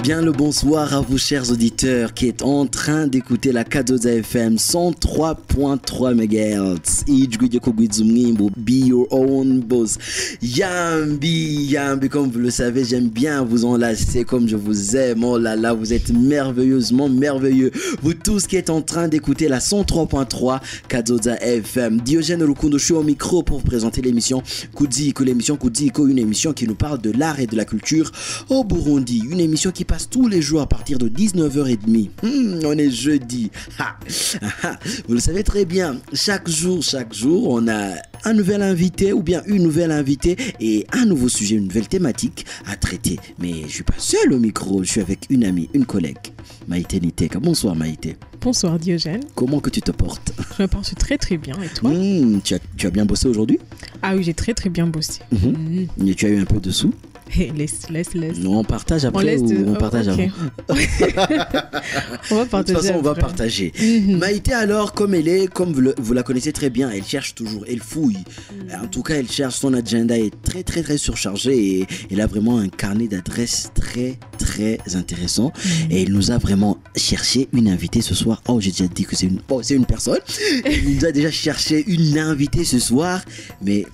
Bien le bonsoir à vous chers auditeurs qui êtes en train d'écouter la Kadoza FM 103.3 MHz. Be your own boss. Yambi, comme vous le savez, j'aime bien vous enlacer comme je vous aime. Oh là là, vous êtes merveilleusement merveilleux. Vous tous qui êtes en train d'écouter la 103.3 Kadoza FM. Diogène Rukundo, je suis au micro pour vous présenter l'émission Kudiko, une émission qui nous parle de l'art et de la culture au Burundi. Une émission qui passe tous les jours à partir de 19h30. On est jeudi. Vous le savez très bien. Chaque jour, on a un nouvel invité ou bien une nouvelle invitée et un nouveau sujet, une nouvelle thématique à traiter. Mais je suis pas seul au micro, je suis avec une amie, une collègue, Maïté Niteka. Bonsoir Maïté. Bonsoir Diogène. Comment que tu te portes? Je me porte très très bien, et toi? Tu as bien bossé aujourd'hui? Ah oui, j'ai très très bien bossé. Et tu as eu un peu de sous? Laisse. Non, on partage après on partage avant. On va partager. De toute façon, on va partager. Maïté, alors, comme elle est, comme vous la connaissez très bien, elle cherche toujours, elle fouille. En tout cas, elle cherche, son agenda est très très très surchargé et elle a vraiment un carnet d'adresses très très intéressant. Et elle nous a vraiment cherché une invitée ce soir. Oh, j'ai déjà dit que c'est une personne. Elle nous a déjà cherché une invitée ce soir. Mais,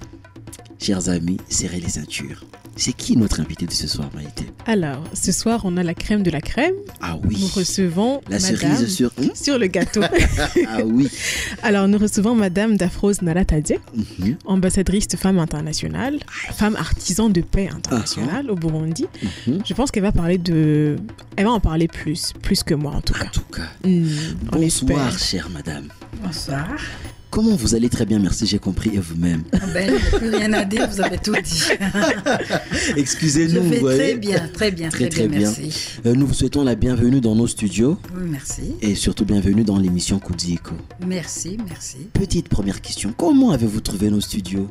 chers amis, serrez les ceintures. C'est qui notre invité de ce soir, Maïté? Alors, ce soir, on a la crème de la crème. Ah oui. Nous recevons la cerise sur le gâteau. Ah oui. Alors, nous recevons Madame Dafrose Naratadie, ambassadrice de Femmes Internationales, femme artisan de paix internationale au Burundi. Je pense qu'elle va en parler plus que moi en tout cas. Bonsoir, chère madame. Bonsoir. Comment vous allez? Très bien, merci, j'ai compris, et vous-même? Il n'y a plus rien à dire, vous avez tout dit. Excusez-nous. Je vais très bien, merci. Nous vous souhaitons la bienvenue dans nos studios. Oui, merci. Et surtout bienvenue dans l'émission Kudiko. Merci. Petite première question, comment avez-vous trouvé nos studios?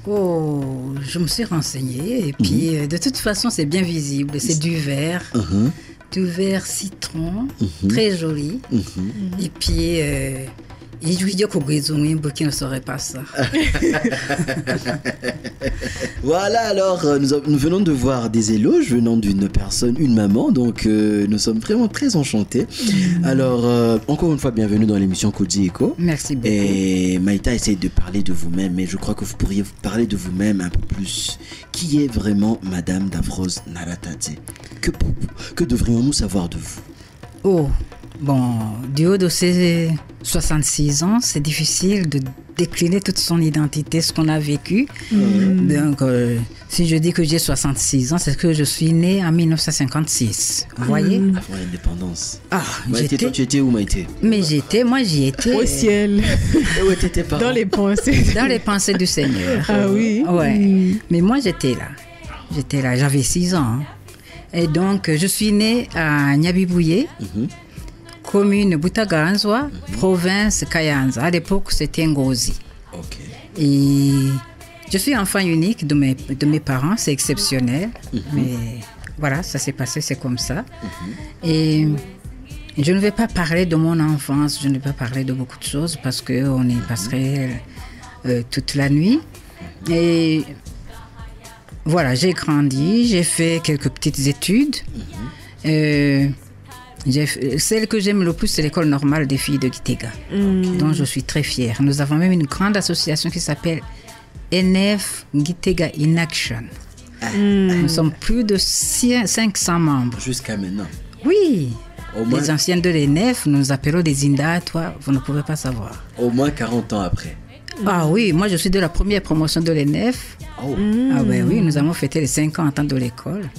Oh, je me suis renseignée, et puis de toute façon, c'est bien visible, c'est du vert. Du vert citron, très joli. Et puis... qui ne saurait pas ça. Voilà, alors nous venons de voir des éloges venant d'une personne, une maman, donc nous sommes vraiment très enchantés. Alors, encore une fois, bienvenue dans l'émission Kudiko. Merci beaucoup. Et Maïta essaie de parler de vous-même, mais je crois que vous pourriez parler de vous-même un peu plus. Qui est vraiment Madame Dafrose Naratadie? Que devrions-nous savoir de vous? Oh, bon, du haut de ces 66 ans, c'est difficile de décliner toute son identité, ce qu'on a vécu. Donc, si je dis que j'ai 66 ans, c'est que je suis née en 1956. Vous voyez? Avant l'indépendance. Ah, Maïté, toi, tu étais où, Maïté? Mais j'y étais. Au ciel. Et où étaient tes parents? Dans les pensées. Dans les pensées du Seigneur. Ah oui? Ouais. Mais moi, j'étais là. J'avais 6 ans. Et donc, je suis née à Nyabibouye. Commune Butaganzwa, province Kayanza. À l'époque, c'était Ngozi. Et je suis enfant unique de mes parents, c'est exceptionnel. Mais voilà, ça s'est passé, c'est comme ça. Et je ne vais pas parler de mon enfance, je ne vais pas parler de beaucoup de choses parce qu'on y passerait toute la nuit. Et voilà, j'ai grandi, j'ai fait quelques petites études. Celle que j'aime le plus, c'est l'école normale des filles de Gitega, dont je suis très fière. Nous avons même une grande association qui s'appelle NF Gitega in Action. Nous sommes plus de 500 membres. Jusqu'à maintenant? Oui. Les anciennes de l'ENF, nous nous appelons des Inda, toi, vous ne pouvez pas savoir. Au moins 40 ans après. Ah oui, moi je suis de la première promotion de l'ENF. Ah ben oui, nous avons fêté les 50 ans de l'école.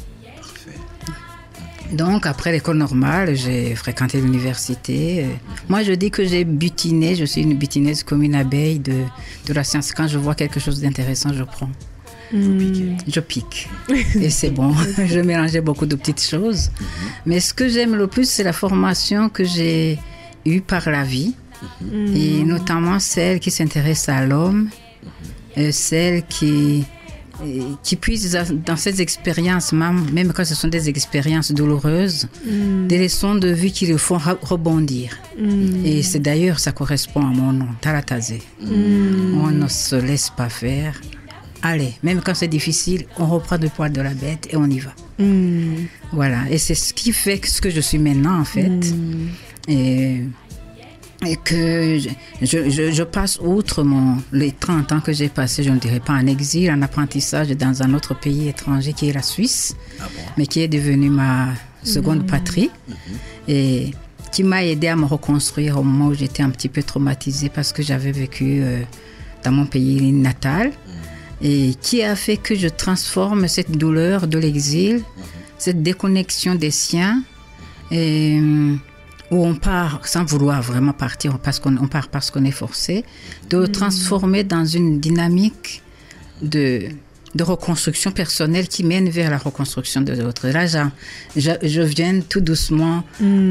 Donc, après l'école normale, j'ai fréquenté l'université. Moi, je dis que j'ai butiné. Je suis une butineuse comme une abeille de la science. Quand je vois quelque chose d'intéressant, je prends. Je pique. Et c'est bon. Je mélangeais beaucoup de petites choses. Mais ce que j'aime le plus, c'est la formation que j'ai eue par la vie. Et notamment celle qui s'intéresse à l'homme. Celle qui puissent dans ces expériences, même quand ce sont des expériences douloureuses, des leçons de vie qui le font rebondir. Et c'est d'ailleurs, ça correspond à mon nom, Taratazé. On ne se laisse pas faire. Allez, même quand c'est difficile, on reprend le poil de la bête et on y va. Voilà, et c'est ce qui fait ce que je suis maintenant en fait. Et que je passe outre les 30 ans que j'ai passés, je ne dirais pas en exil, en apprentissage dans un autre pays étranger qui est la Suisse, mais qui est devenu ma seconde patrie et qui m'a aidé à me reconstruire au moment où j'étais un petit peu traumatisée parce que j'avais vécu dans mon pays natal et qui a fait que je transforme cette douleur de l'exil, cette déconnexion des siens et où on part sans vouloir vraiment partir, on part parce qu'on est forcé, de transformer dans une dynamique de reconstruction personnelle qui mène vers la reconstruction de l'autre. Là, je viens tout doucement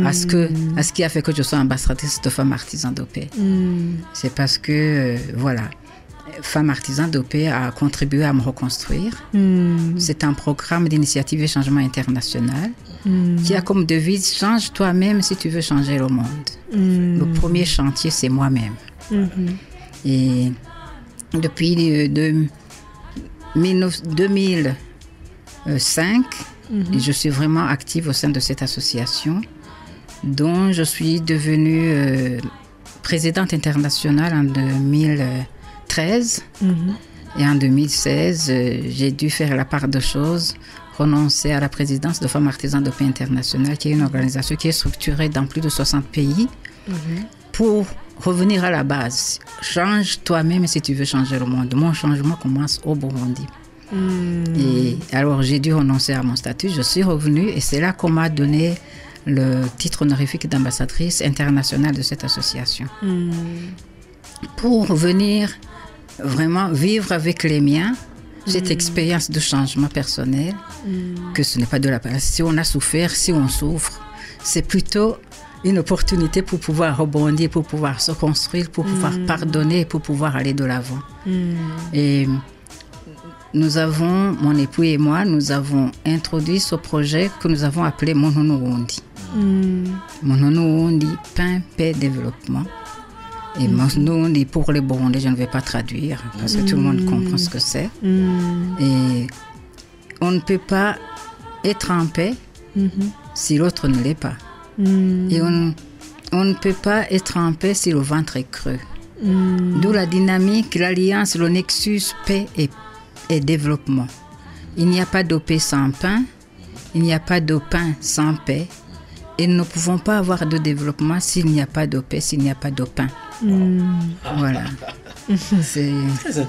à ce qui a fait que je sois ambassadrice de Femmes Artisans de Paix. C'est parce que, voilà, Femmes Artisans de Paix a contribué à me reconstruire. C'est un programme d'initiative et changement international qui a comme devise « Change toi-même si tu veux changer le monde ». Le premier chantier, c'est moi-même. Et depuis 2005, je suis vraiment active au sein de cette association dont je suis devenue présidente internationale en 2013. Et en 2016, j'ai dû faire la part de choses, renoncer à la présidence de Femmes Artisans de Paix International, qui est une organisation qui est structurée dans plus de 60 pays, pour revenir à la base. Change toi-même si tu veux changer le monde. Mon changement commence au Burundi. Et alors, j'ai dû renoncer à mon statut. Je suis revenue et c'est là qu'on m'a donné le titre honorifique d'ambassadrice internationale de cette association. Pour venir vraiment vivre avec les miens cette expérience de changement personnel, que ce n'est pas de la peur. Si on a souffert, si on souffre, c'est plutôt une opportunité pour pouvoir rebondir, pour pouvoir se construire, pour pouvoir pardonner, pour pouvoir aller de l'avant. Et nous avons, mon époux et moi, nous avons introduit ce projet que nous avons appelé Monono Wondi. Monono Wondi, pain, paix, développement. Et Monono, pour les Burundais, je ne vais pas traduire parce que tout le monde comprend ce que c'est. Et on ne peut pas être en paix si l'autre ne l'est pas. Et on ne peut pas être en paix si le ventre est creux. D'où la dynamique, l'alliance, le nexus paix et développement. Il n'y a pas de paix sans pain, il n'y a pas de pain sans paix. Et nous ne pouvons pas avoir de développement s'il n'y a pas de paix, s'il n'y a pas de pain. Voilà.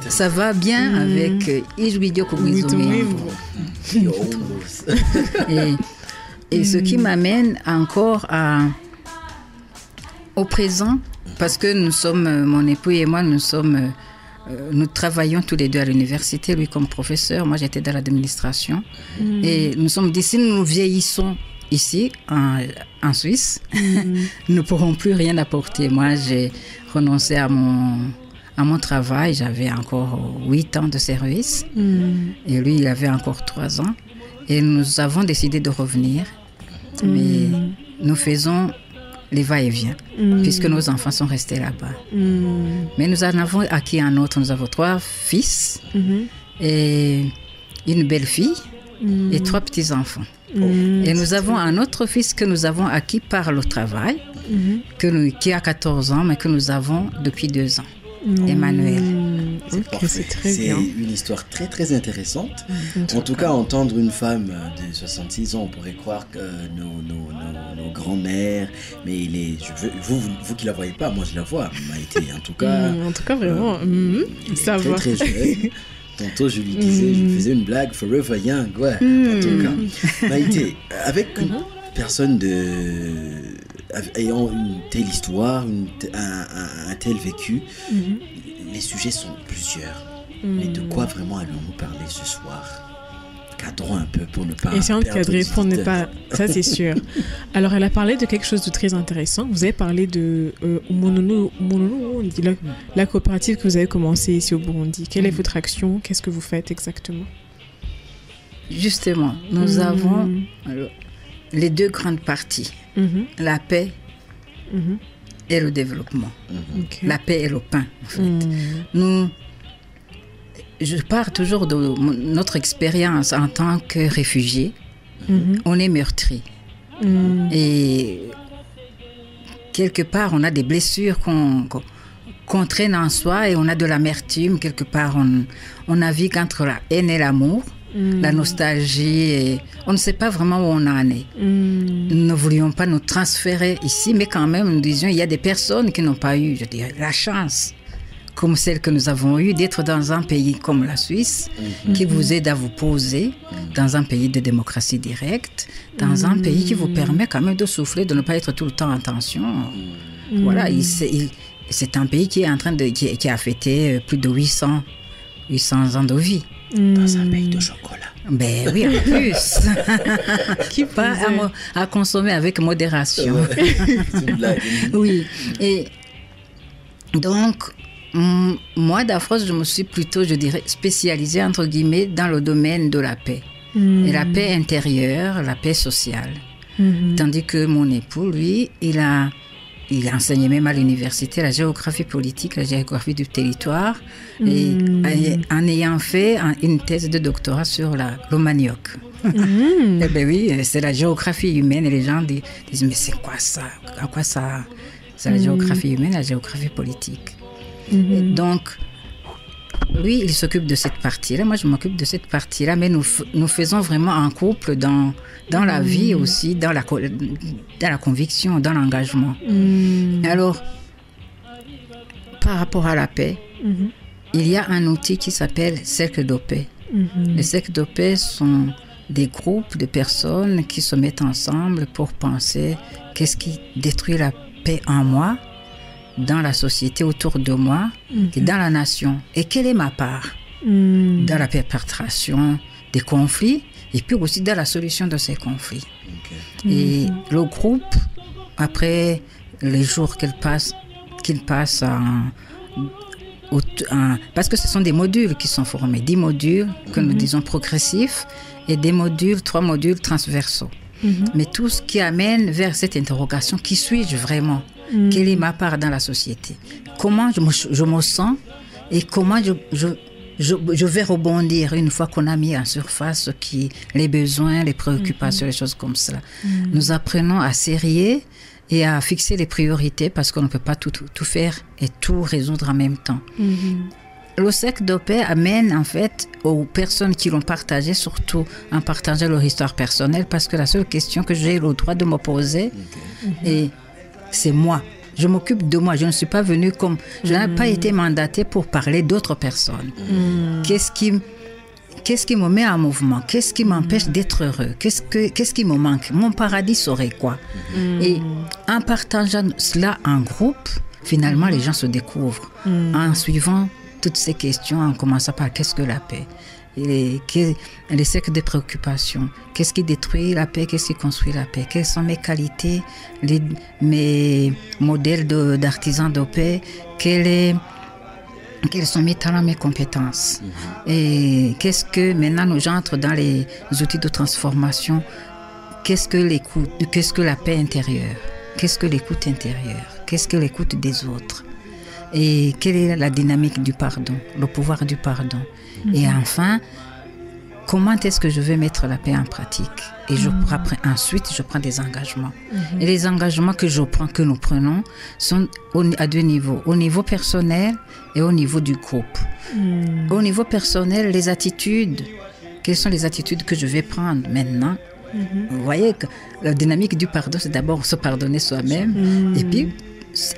Ça va bien avec Ijwidio Kogwizumwimbo. Et ce qui m'amène encore au présent, parce que nous sommes, mon époux et moi, nous travaillons tous les deux à l'université, lui comme professeur, moi j'étais dans l'administration. Et nous sommes d'ici, nous vieillissons ici, en Suisse, nous ne pourrons plus rien apporter. Moi, j'ai renoncé à mon travail, j'avais encore 8 ans de service, et lui, il avait encore 3 ans. Et nous avons décidé de revenir, mais nous faisons les va-et-vient, puisque nos enfants sont restés là-bas. Mais nous en avons acquis un autre, nous avons 3 fils, et une belle-fille, et 3 petits-enfants. Et nous avons un autre fils que nous avons acquis par le travail, qui a 14 ans, mais que nous avons depuis 2 ans. Emmanuel. C'est très bien. C'est une histoire très très intéressante. En tout cas, entendre une femme de 66 ans, on pourrait croire que nos grands-mères, mais vous qui la voyez pas, moi je la vois, Maïté, en tout cas. En tout cas, vraiment, ça va. Très très jeune. Tantôt, je lui disais, je lui faisais une blague, forever young, ouais, en tout cas. Maïté, avec une personne ayant une telle histoire, un tel vécu, les sujets sont plusieurs. Mais de quoi vraiment allons-nous parler ce soir? Cadrons un peu pour ne pas... Essayons de cadrer pour ne pas... Ça, c'est sûr. Alors, elle a parlé de quelque chose de très intéressant. Vous avez parlé de Monono, la coopérative que vous avez commencée ici au Burundi. Quelle est votre action? Qu'est-ce que vous faites exactement? Justement, nous avons les 2 grandes parties. La paix et le développement. Okay. La paix et le pain, en fait. Je parle toujours de notre expérience en tant que réfugiés on est meurtri. Et quelque part, on a des blessures qu'on traîne en soi et on a de l'amertume. Quelque part, on navigue entre la haine et l'amour, la nostalgie. Et on ne sait pas vraiment où on en est. Nous ne voulions pas nous transférer ici, mais quand même, nous disions, il y a des personnes qui n'ont pas eu, je dirais, la chance, comme celle que nous avons eue, d'être dans un pays comme la Suisse, qui vous aide à vous poser, dans un pays de démocratie directe, dans un pays qui vous permet quand même de souffler, de ne pas être tout le temps en tension. Voilà, c'est un pays qui est en train qui a fêté plus de 800 ans de vie. Dans un pays de chocolat. Ben oui, en plus. Qui pas à consommer avec modération. C'est une blague. Oui. Et donc, moi, d'Afros, je me suis plutôt, je dirais, spécialisée, entre guillemets, dans le domaine de la paix. Et la paix intérieure, la paix sociale. Tandis que mon époux, lui, il a enseigné même à l'université la géographie politique, la géographie du territoire, et en ayant fait une thèse de doctorat sur le manioc. Eh bien oui, c'est la géographie humaine, et les gens disent, mais c'est quoi ça? À quoi ça? C'est la géographie humaine, la géographie politique. Et donc, lui, il s'occupe de cette partie-là, moi je m'occupe de cette partie-là, mais nous faisons vraiment un couple dans la vie aussi, dans la conviction, dans l'engagement. Alors, par rapport à la paix, il y a un outil qui s'appelle cercle de paix. Les cercles de paix sont des groupes de personnes qui se mettent ensemble pour penser qu'est-ce qui détruit la paix en moi, dans la société autour de moi, et dans la nation. Et quelle est ma part dans la perpétration des conflits, et puis aussi dans la solution de ces conflits. Et le groupe, après les jours qu'il passe parce que ce sont des modules qui sont formés, 10 modules que nous disons progressifs, et 3 modules transversaux. Mais tout ce qui amène vers cette interrogation, qui suis-je vraiment? Quelle est ma part dans la société? Comment je me sens et comment je vais rebondir une fois qu'on a mis en surface les besoins, les préoccupations, les choses comme ça. Nous apprenons à serrer et à fixer les priorités parce qu'on ne peut pas tout faire et tout résoudre en même temps. Le cercle de paix amène en fait aux personnes qui l'ont partagé, surtout en partageant leur histoire personnelle, parce que la seule question que j'ai le droit de me poser, et c'est moi. Je m'occupe de moi. Je ne suis pas venue comme... Je n'ai pas été mandatée pour parler d'autres personnes. Qu'est-ce qui me met en mouvement? Qu'est-ce qui m'empêche d'être heureux? Qu'est-ce qui me manque? Mon paradis serait quoi? Et en partageant cela en groupe, finalement, les gens se découvrent. En suivant toutes ces questions, en commençant par qu'est-ce que la paix? Les cercles de préoccupation. Qu'est-ce qui détruit la paix? Qu'est-ce qui construit la paix? Quelles sont mes qualités, mes modèles d'artisans de paix? Quels sont mes talents, mes compétences? Et qu'est-ce que maintenant j'entre dans les outils de transformation? Qu'est-ce que la paix intérieure? Qu'est-ce que l'écoute intérieure? Qu'est-ce que l'écoute des autres? Et quelle est la dynamique du pardon, le pouvoir du pardon? Et enfin, comment est-ce que je vais mettre la paix en pratique? Et ensuite, je prends des engagements. Et les engagements que nous prenons sont à 2 niveaux. Au niveau personnel et au niveau du groupe. Au niveau personnel, les attitudes. Quelles sont les attitudes que je vais prendre maintenant? Vous voyez que la dynamique du pardon, c'est d'abord se pardonner soi-même. Et puis,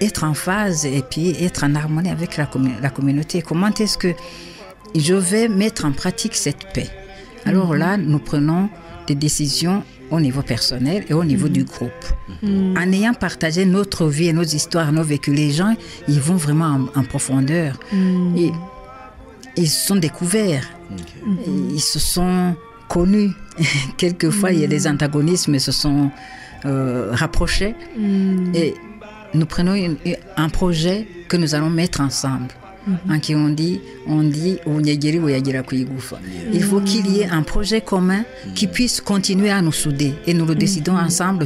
être en phase et puis être en harmonie avec la communauté. Comment est-ce que je vais mettre en pratique cette paix? Alors là, nous prenons des décisions au niveau personnel et au niveau du groupe. En ayant partagé notre vie et nos histoires, nos vécus, les gens, ils vont vraiment en profondeur. Et ils se sont découverts. Ils se sont connus. Quelquefois, il y a des antagonismes, ils se sont rapprochés. Et nous prenons un projet que nous allons mettre ensemble. En qui on dit il faut qu'il y ait un projet commun qui puisse continuer à nous souder. Et nous le décidons ensemble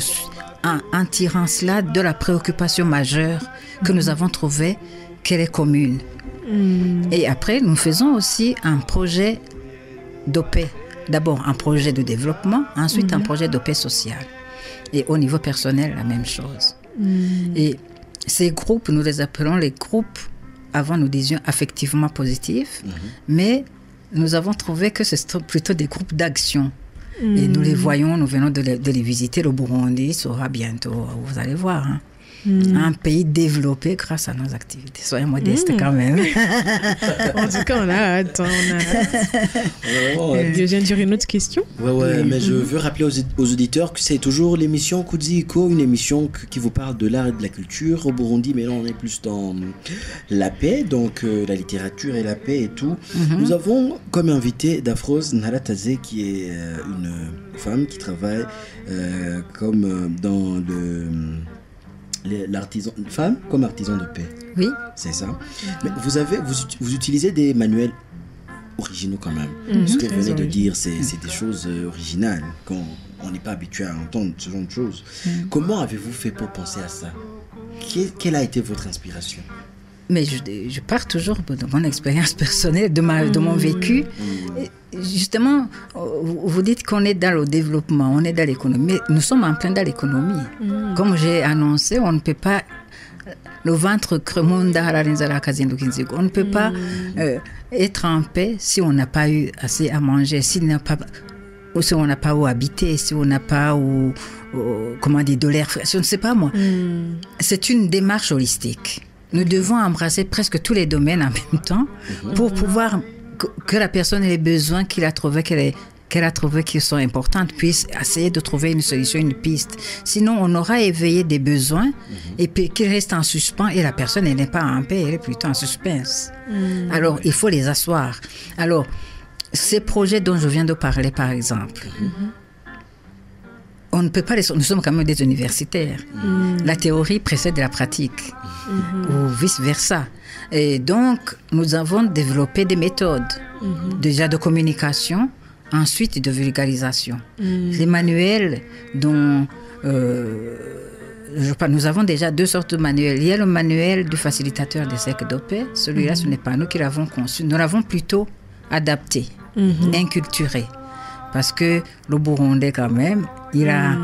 en tirant cela de la préoccupation majeure que nous avons trouvée, qu'elle est commune. Et après, nous faisons aussi un projet de paix. d'abord un projet de développement, ensuite un projet de paix sociale. Et au niveau personnel, la même chose. Et ces groupes, nous les appelons les groupes, avant nous disions affectivement positifs, mais nous avons trouvé que c'est plutôt des groupes d'action. Et nous les voyons, nous venons de les visiter. Le Burundi sera bientôt, vous allez voir, un pays développé grâce à nos activités. Soyons modestes quand même. En tout cas, on a hâte. Je viens de dire une autre question. Ouais, mais je veux rappeler aux auditeurs que c'est toujours l'émission Kudzi Iko, une émission qui vous parle de l'art et de la culture au Burundi, mais là on est plus dans la paix, donc la littérature et la paix et tout. Nous avons comme invité Daphrose Nharatazé, qui est une femme qui travaille comme dans l'artisan, femme comme artisan de paix. Oui. C'est ça. Mais vous utilisez des manuels originaux quand même. Ce que vous venez de dire, c'est des choses originales quand on n'est pas habitué à entendre ce genre de choses. Comment avez-vous fait pour penser à ça? Quelle a été votre inspiration? Mais je pars toujours de mon expérience personnelle, de mon vécu. Justement, vous dites qu'on est dans le développement, on est dans l'économie. Mais nous sommes en plein dans l'économie. Comme j'ai annoncé, on ne peut pas... Le ventre creux, on ne peut pas être en paix si on n'a pas eu assez à manger, si on n'a pas où habiter, si on n'a pas où... comment dire, de l'air frais, je ne sais pas moi. C'est une démarche holistique. Nous devons embrasser presque tous les domaines en même temps pour pouvoir que la personne ait les besoins qu'elle a trouvés qui sont importants, puisse essayer de trouver une solution, une piste. Sinon, on aura éveillé des besoins et puis qu'ils restent en suspens et la personne elle n'est pas en paix, elle est plutôt en suspense. Alors, il faut les asseoir. Alors, ces projets dont je viens de parler, par exemple, on ne peut pas nous sommes quand même des universitaires. La théorie précède la pratique, ou vice-versa. Et donc, nous avons développé des méthodes, déjà de communication, ensuite de vulgarisation. Les manuels dont... nous avons déjà deux sortes de manuels. Il y a le manuel du facilitateur des cercles de paix. Celui-là, ce n'est pas nous qui l'avons conçu. Nous l'avons plutôt adapté, inculturé. Parce que le Burundais, quand même, il a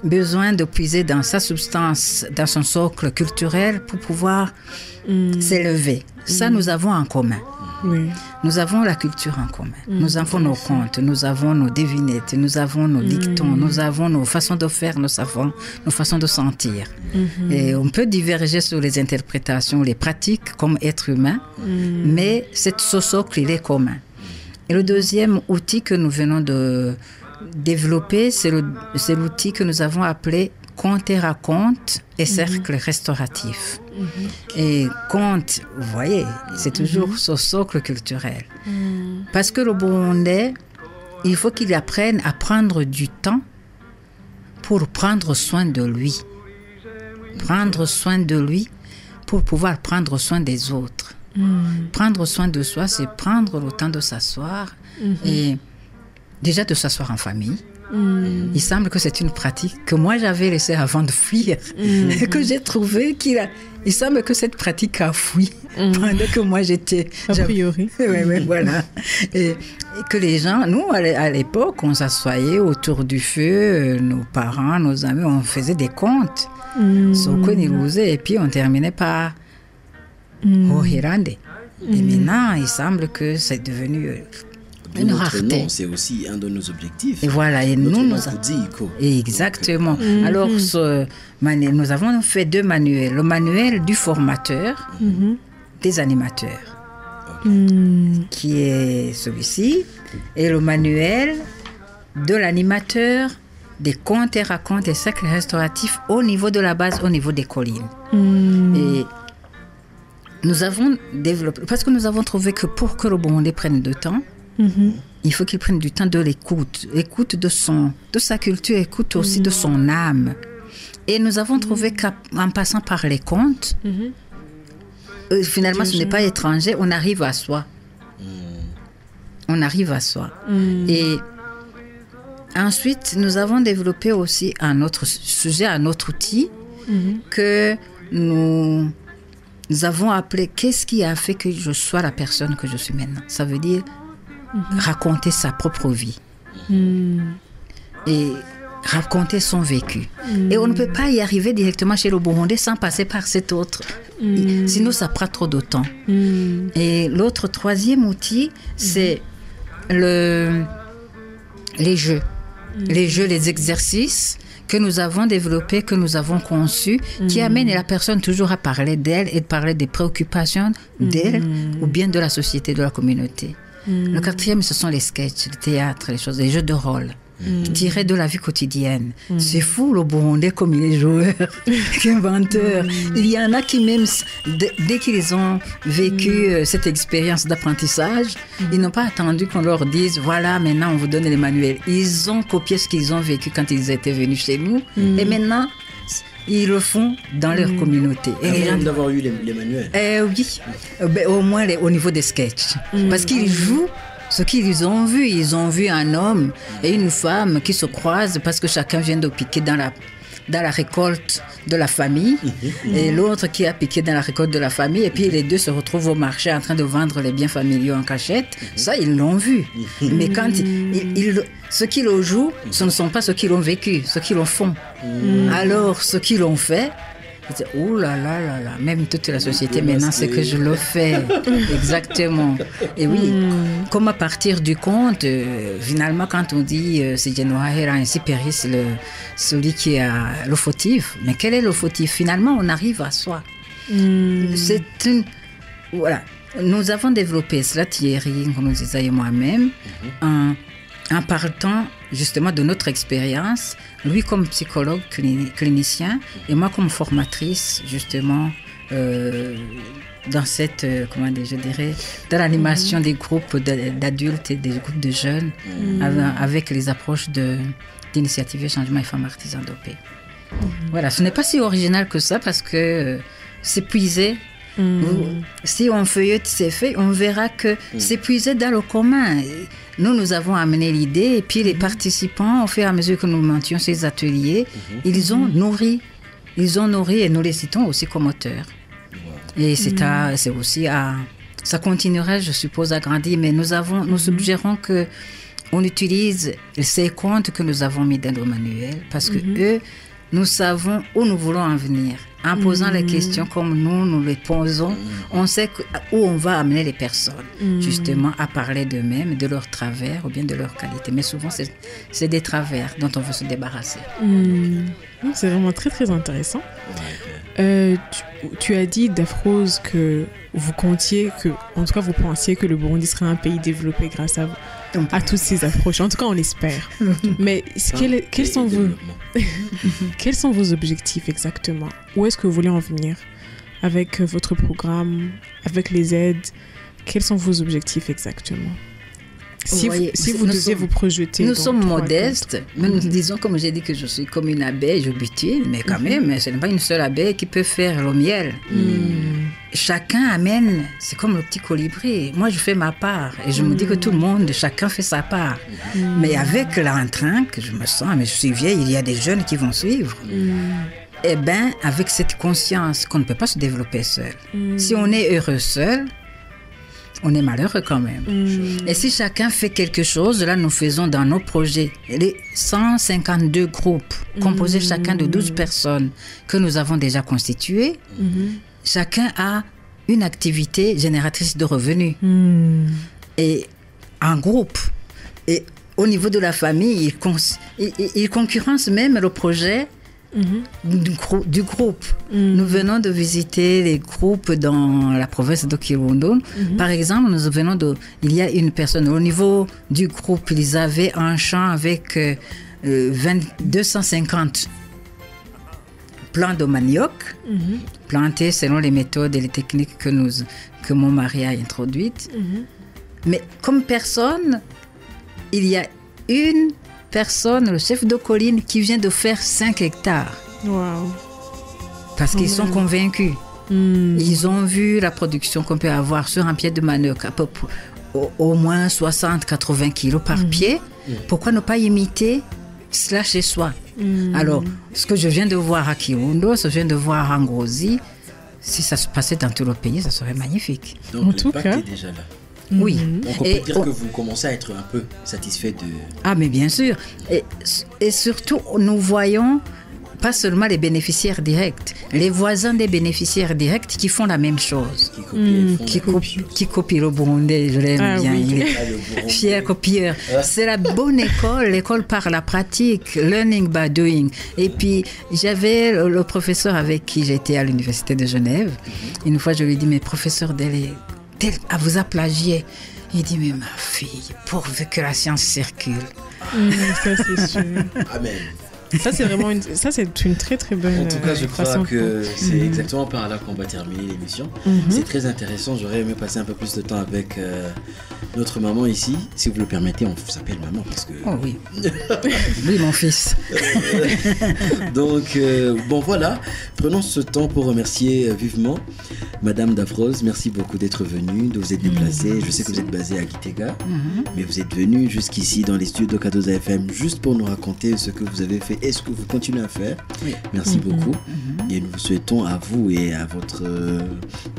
besoin de puiser dans sa substance, dans son socle culturel pour pouvoir s'élever. Ça, nous avons en commun. Nous avons la culture en commun. Nous avons nos contes, nous avons nos devinettes, nous avons nos dictons, nous avons nos façons de faire, nos façons de sentir. Et on peut diverger sur les interprétations, les pratiques comme être humain, mais ce socle, il est commun. Et le deuxième outil que nous venons de développer, c'est l'outil que nous avons appelé conte et raconte et cercle restauratif. Et conte, vous voyez, c'est toujours ce socle culturel. Parce que le Burundais, il faut qu'il apprenne à prendre du temps pour prendre soin de lui. Prendre soin de lui pour pouvoir prendre soin des autres. Prendre soin de soi, c'est prendre le temps de s'asseoir et déjà de s'asseoir en famille. Il semble que c'est une pratique que moi j'avais laissée avant de fuir, que j'ai trouvé il semble que cette pratique a fui pendant que moi j'étais... A priori. Oui, voilà. Et que les gens, nous à l'époque, on s'assoyait autour du feu, nos parents, nos amis, on faisait des contes. Et puis on terminait par... Et maintenant, il semble que c'est devenu une rareté. Non, c'est aussi un de nos objectifs. Et voilà, et exactement. Alors, nous avons fait deux manuels. Le manuel du formateur, des animateurs, qui est celui-ci, et le manuel de l'animateur des contes et racontes et cercles restauratifs au niveau de la base, au niveau des collines. Et nous avons développé, parce que nous avons trouvé que pour que le Burundais prenne du temps, il faut qu'il prenne du temps de l'écoute de sa culture, écoute aussi de son âme. Et nous avons trouvé qu'en passant par les contes, finalement ce n'est pas étranger, on arrive à soi. On arrive à soi. Et ensuite, nous avons développé aussi un autre sujet, un autre outil que nous avons appelé « Qu'est-ce qui a fait que je sois la personne que je suis maintenant ?» Ça veut dire raconter sa propre vie. et raconter son vécu. Et on ne peut pas y arriver directement chez le Burundais sans passer par cet autre. Sinon, ça prend trop de temps. Et l'autre troisième outil, c'est les jeux. Les jeux, les exercices que nous avons développés, que nous avons conçus, qui amènent la personne toujours à parler d'elle et de parler des préoccupations d'elle ou bien de la société, de la communauté. Le quatrième, ce sont les sketchs, le théâtre, les jeux de rôle. Tirés de la vie quotidienne. C'est fou le Burundais comme il est joueur, inventeur. Il y en a qui même, dès qu'ils ont vécu cette expérience d'apprentissage, ils n'ont pas attendu qu'on leur dise voilà, maintenant on vous donne les manuels. Ils ont copié ce qu'ils ont vécu quand ils étaient venus chez nous et maintenant ils le font dans leur communauté. Et même d'avoir eu les manuels. Oui, au moins au niveau des sketchs. Parce qu'ils jouent ce qu'ils ont vu. Ils ont vu un homme et une femme qui se croisent parce que chacun vient de piquer dans la récolte de la famille et l'autre qui a piqué dans la récolte de la famille et puis les deux se retrouvent au marché en train de vendre les biens familiaux en cachette. Ça, ils l'ont vu. Mais quand ceux qui le jouent, ce ne sont pas ceux qui l'ont vécu, ceux qui le font. Alors, ceux qui l'ont fait, oh là là là là, même toute la société maintenant c'est que je le fais. Exactement. Et oui, comme à partir du conte, finalement quand on dit c'est Genoahera ainsi périsse celui qui a le fautif, mais quel est le fautif? Finalement on arrive à soi. C'est une... Voilà, nous avons développé cela, Thierry, comme nous disait et moi-même, en partant justement de notre expérience, lui comme psychologue clinicien et moi comme formatrice justement dans cette, dans l'animation des groupes d'adultes et des groupes de jeunes avec les approches d'initiatives et changement et femmes artisans de paix. Voilà, ce n'est pas si original que ça parce que c'est puisé. Si on feuillette ces faits, on verra que c'est puisé dans le commun. Nous avons amené l'idée et puis les participants, au fur et à mesure que nous montions ces ateliers, ils ont nourri et nous les citons aussi comme auteurs. Et c'est aussi ça continuera, je suppose, à grandir, mais nous suggérons que on utilise ces contes que nous avons mis dans le manuel parce que eux, nous savons où nous voulons en venir. En posant les questions comme nous les posons, on sait où on va amener les personnes, justement, à parler d'eux-mêmes, de leurs travers ou bien de leurs qualités. Mais souvent, c'est des travers dont on veut se débarrasser. C'est vraiment très, très intéressant. Tu as dit, Daphrose, que vous comptiez, en tout cas, vous pensiez que le Burundi serait un pays développé grâce à toutes ces approches. En tout cas, on l'espère. Mais quels sont vos objectifs exactement? Où est-ce que vous voulez en venir avec votre programme, avec les aides? Quels sont vos objectifs exactement? Si vous deviez vous projeter. Nous sommes modestes, mais nous disons, comme j'ai dit, que je suis comme une abeille, je butine, mais quand même, ce n'est pas une seule abeille qui peut faire le miel. Chacun amène, c'est comme le petit colibri. Moi, je fais ma part et je me dis que tout le monde, chacun fait sa part. Mais avec l'entrain que je me sens, mais je suis vieille, il y a des jeunes qui vont suivre. Eh bien, avec cette conscience qu'on ne peut pas se développer seul. Si on est heureux seul, on est malheureux quand même. Et si chacun fait quelque chose, là nous faisons dans nos projets les 152 groupes composés chacun de 12 personnes que nous avons déjà constitués. Chacun a une activité génératrice de revenus. Et en groupe. Et au niveau de la famille, ils concurrencent même le projet du groupe. Nous venons de visiter les groupes dans la province de Kirundo. Par exemple, il y a une personne au niveau du groupe, ils avaient un champ avec 250 plants de manioc plantés selon les méthodes et les techniques que mon mari a introduites. Mais comme personne, il y a une personne, le chef de colline, qui vient de faire 5 hectares. Wow. Parce qu'ils sont convaincus. Ils ont vu la production qu'on peut avoir sur un pied de manioc, à peu près, au moins 60-80 kilos par pied. Pourquoi ne pas imiter cela chez soi? Alors, ce que je viens de voir à Kirundo, ce que je viens de voir à Ngozi, si ça se passait dans tout le pays, ça serait magnifique. Donc, l'impact est déjà là. Oui. Donc on peut dire que vous commencez à être un peu satisfait de... Ah, mais bien sûr. Et surtout, nous voyons pas seulement les bénéficiaires directs, les voisins des bénéficiaires directs qui font la même chose. Qui copient le burundais, je l'aime bien. Oui. Il est fier copieur. C'est la bonne école, l'école par la pratique, learning by doing. Et puis, j'avais le professeur avec qui j'étais à l'université de Genève. Une fois, je lui ai dit, mais professeur, vous a plagié. Il dit, mais ma fille, pourvu que la science circule. Ça, c'est sûr. Amen. Ça, c'est vraiment une très très bonne En tout cas, je crois que c'est exactement par là qu'on va terminer l'émission. C'est très intéressant. J'aurais aimé passer un peu plus de temps avec notre maman ici. Si vous le permettez, on s'appelle maman parce que... Oh oui. Oui, mon fils. Donc, bon voilà. Prenons ce temps pour remercier vivement Madame Daphrose. Merci beaucoup d'être venue, de vous être déplacée. Je sais que vous êtes basée à Gitega, mais vous êtes venue jusqu'ici dans les studios de K2 FM juste pour nous raconter ce que vous avez fait et ce que vous continuez à faire. Oui. Merci beaucoup. Et nous vous souhaitons à vous et à votre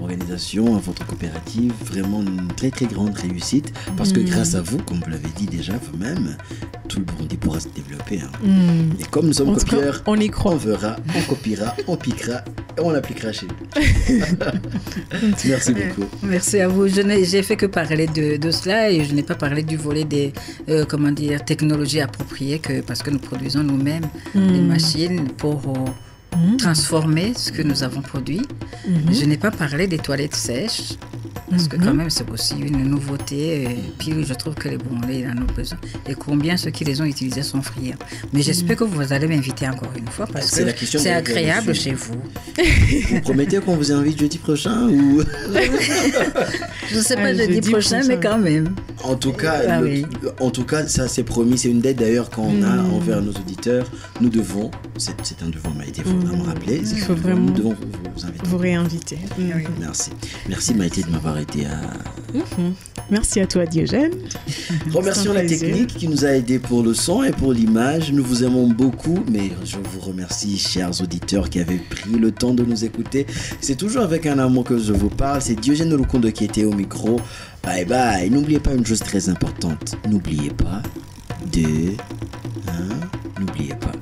organisation, à votre coopérative, vraiment une très très grande réussite parce que grâce à vous, comme vous l'avez dit déjà vous-même, tout le Burundi pourra se développer. Et comme nous sommes copieurs, on y croit. On verra, on copiera, on piquera et on l'appliquera chez nous. Merci beaucoup. Merci à vous. J'ai fait que parler de cela et je n'ai pas parlé du volet des technologies appropriées parce que nous produisons nous-mêmes des machines pour transformer ce que nous avons produit. Je n'ai pas parlé des toilettes sèches parce que quand même c'est aussi une nouveauté et puis je trouve que les Burundais en ont besoin et combien ceux qui les ont utilisés sont friands. Mais j'espère que vous allez m'inviter encore une fois parce que c'est agréable chez vous. Vous promettez qu'on vous invite jeudi prochain ou... Je ne sais pas jeudi prochain mais quand même. En tout cas, ça c'est promis, c'est une dette d'ailleurs qu'on a envers nos auditeurs. Nous devons, c'est un devoir, Maïté, il faut vraiment rappeler. Il faut vraiment nous devons vous inviter. Vous réinviter. Merci. Merci Maïté de m'avoir aidé à... Merci à toi Diogène. Remercions la technique qui nous a aidés pour le son et pour l'image. Nous vous aimons beaucoup, mais je vous remercie, chers auditeurs, qui avez pris le temps de nous écouter. C'est toujours avec un amour que je vous parle. C'est Diogène Rukundo qui était au micro. Bye bye. N'oubliez pas une chose très importante. N'oubliez pas n'oubliez pas